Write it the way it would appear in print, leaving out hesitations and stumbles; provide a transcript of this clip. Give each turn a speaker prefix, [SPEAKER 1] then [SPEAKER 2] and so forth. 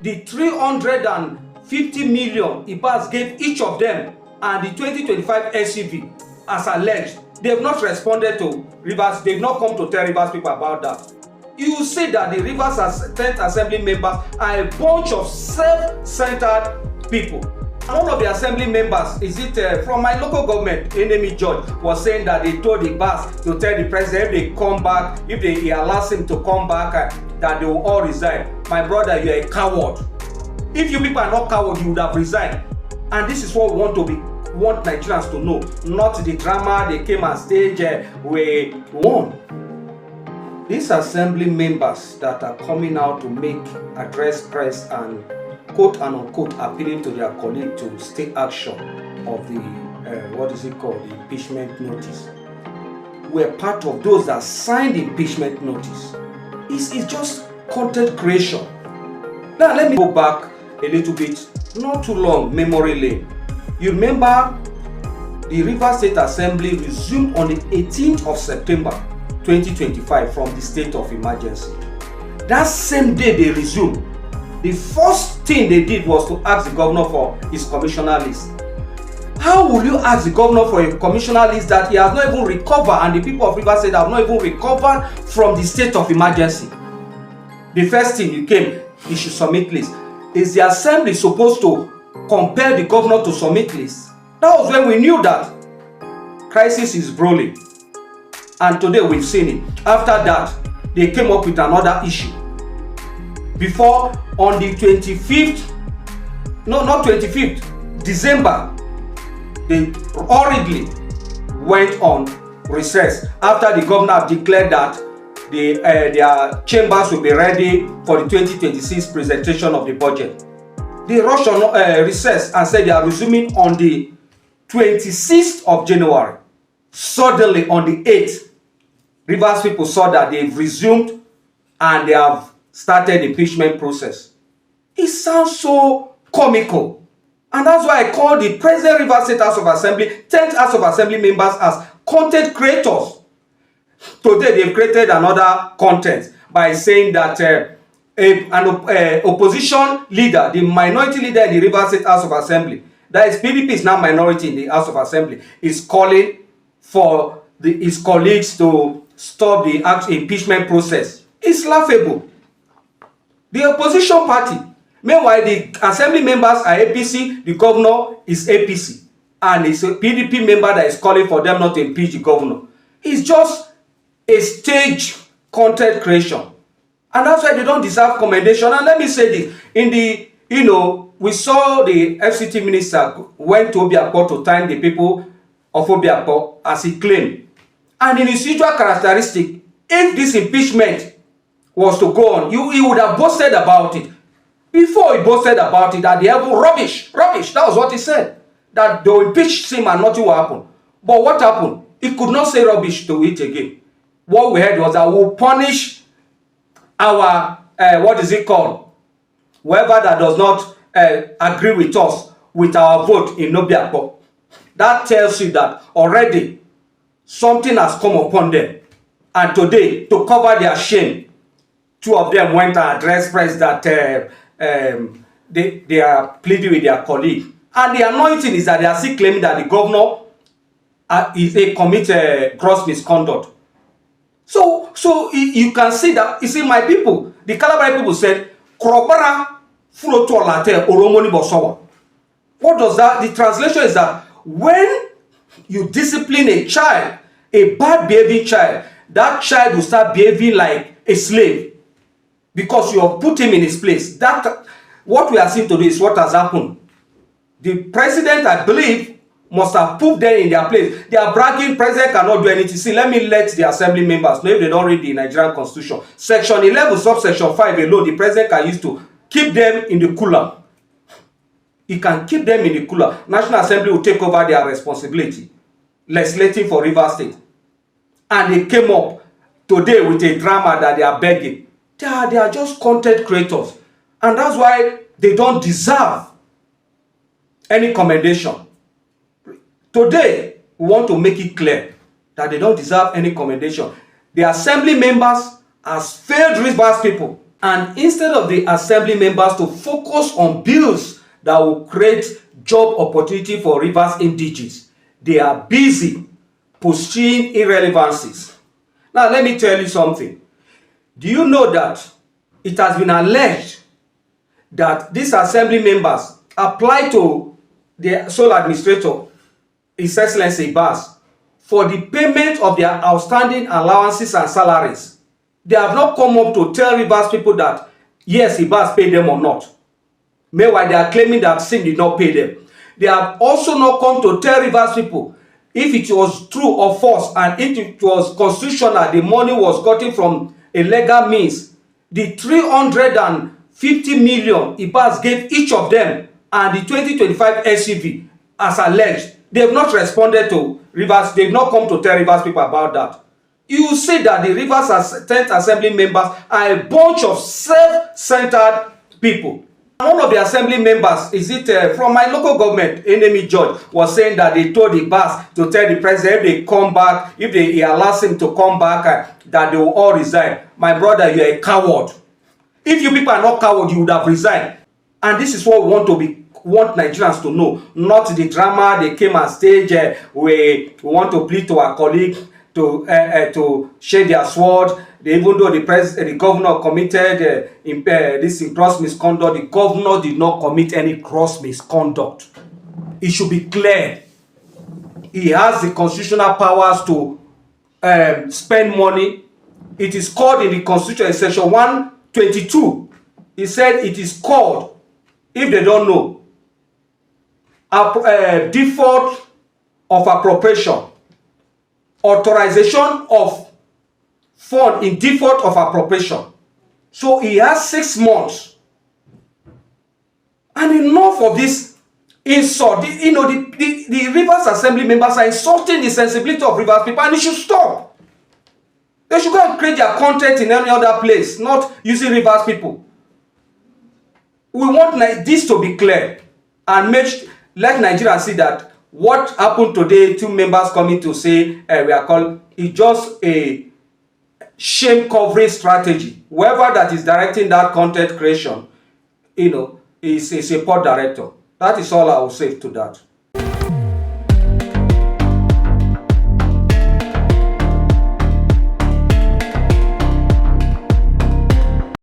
[SPEAKER 1] the 350 million Ibas gave each of them and the 2025 SUV as alleged, they have not responded to Rivers. They have not come to tell Rivers people about that. You see that the Rivers 10th Assembly members are a bunch of self-centered people. And one of the assembly members, from my local government, Enemy George, was saying that they told the boss to tell the president if they come back, if he allows him to come back, that they will all resign. My brother, you are a coward. If you people are not cowards, you would have resigned. And this is what we want Nigerians to know, not the drama they came on stage we won. These assembly members that are coming out to address press and quote and unquote appealing to their colleague to take action of the the impeachment notice, were part of those that signed the impeachment notice. It's just content creation. Now let me go back a little bit, not too long, memory lane. You remember the Rivers State Assembly resumed on the 18th of September 2025 from the state of emergency. That same day they resumed, the first thing they did was to ask the governor for his commissioner list. How will you ask the governor for a commissioner list that he has not even recovered and the people of Rivers State have not even recovered from the state of emergency? The first thing you came, he should submit list. Is the assembly supposed to compel the governor to submit list? That was when we knew that crisis is brewing. And today we've seen it. After that, they came up with another issue. Before, on the 25th, no, not 25th, December, they hurriedly went on recess after the governor declared that their chambers will be ready for the 2026 presentation of the budget. They rushed on recess and said they are resuming on the 26th of January. Suddenly, on the 8th, Rivers people saw that they've resumed and they have started the impeachment process. It sounds so comical. And that's why I call the present Rivers State House of Assembly, 10th House of Assembly members as content creators. Today they've created another content by saying that an opposition leader, the minority leader in the Rivers State House of Assembly, that is PDP is now minority in the House of Assembly, is calling for his colleagues to stop the impeachment process. It's laughable. The opposition party. Meanwhile, the assembly members are APC, the governor is APC, and it's a PDP member that is calling for them not to impeach the governor. It's just a stage content creation. And that's why they don't deserve commendation. And let me say this, we saw the FCT minister went to Obiakpo to thank the people of Obiakpo as he claimed. And in his usual characteristic, if this impeachment was to go on, he would have boasted about it. Before he boasted about it, that they have rubbish. That was what he said. That they will impeach him and nothing will happen. But what happened? He could not say rubbish to it again. What we heard was that we'll punish our, whoever that does not agree with us, with our vote in Obiakpo. That tells you that already something has come upon them. And today, to cover their shame, two of them went and addressed press that they are pleading with their colleague. And the anointing is that they are still claiming that the governor commit gross misconduct. So you can see that, you see, my people, the Calabar people said, Krobara fuloto late oromoni bosowa. What does that? The translation is that when you discipline a child, a bad behaving child, that child will start behaving like a slave because you have put him in his place. That what we are seeing today is what has happened. The president, I believe, must have put them in their place. They are bragging, president cannot do anything. See, let me let the assembly members know if they don't read the Nigerian constitution. Section 11, subsection 5 alone, the president can use to keep them in the cooler. He can keep them in the cooler. National Assembly will take over their responsibility, legislating for Rivers State. And they came up today with a drama that they are begging. They are just content creators. And that's why they don't deserve any commendation. Today, we want to make it clear that they don't deserve any commendation. The assembly members has failed Rivers people And instead of the assembly members to focus on bills that will create job opportunity for Rivers indigenes, they are busy pursuing irrelevancies. Now, let me tell you something. Do you know that it has been alleged that these assembly members applied to the sole administrator, His Excellency Ibas, for the payment of their outstanding allowances and salaries? They have not come up to tell Rivers people that, yes, Ibas paid them or not. Meanwhile, they are claiming that Sim did not pay them. They have also not come to tell Rivers people if it was true or false, and if it was constitutional, the money was gotten from a legal means. The 350 million Ibas gave each of them and the 2025 SUV, as alleged, they have not responded to Rivers. They have not come to tell Rivers people about that. You will see that the Rivers 10th Assembly members are a bunch of self-centered people. One of the assembly members, from my local government, Enemy George, was saying that they told the boss to tell the president if they come back, if he allows him to come back, that they will all resign. My brother, you are a coward. If you people are not coward, you would have resigned. And this is what we want Nigerians to know, not the drama they came on stage. We want to plead to our colleague to share their sword. Even though the governor committed this gross misconduct, the governor did not commit any gross misconduct. It should be clear. He has the constitutional powers to spend money. It is called in the Constitution in section 122. He said it is called, if they don't know, default of appropriation, authorization of fund in default of appropriation. So he has 6 months. And enough of this insult. The Rivers Assembly members are insulting the sensibility of Rivers people, and it should stop. They should go and create their content in any other place, not using Rivers people. We want this to be clear and let Nigeria see that what happened today, 2 members coming to say we are called, is just a shame covering strategy. Whoever that is directing that content creation, is a support director. That is all I will say to that.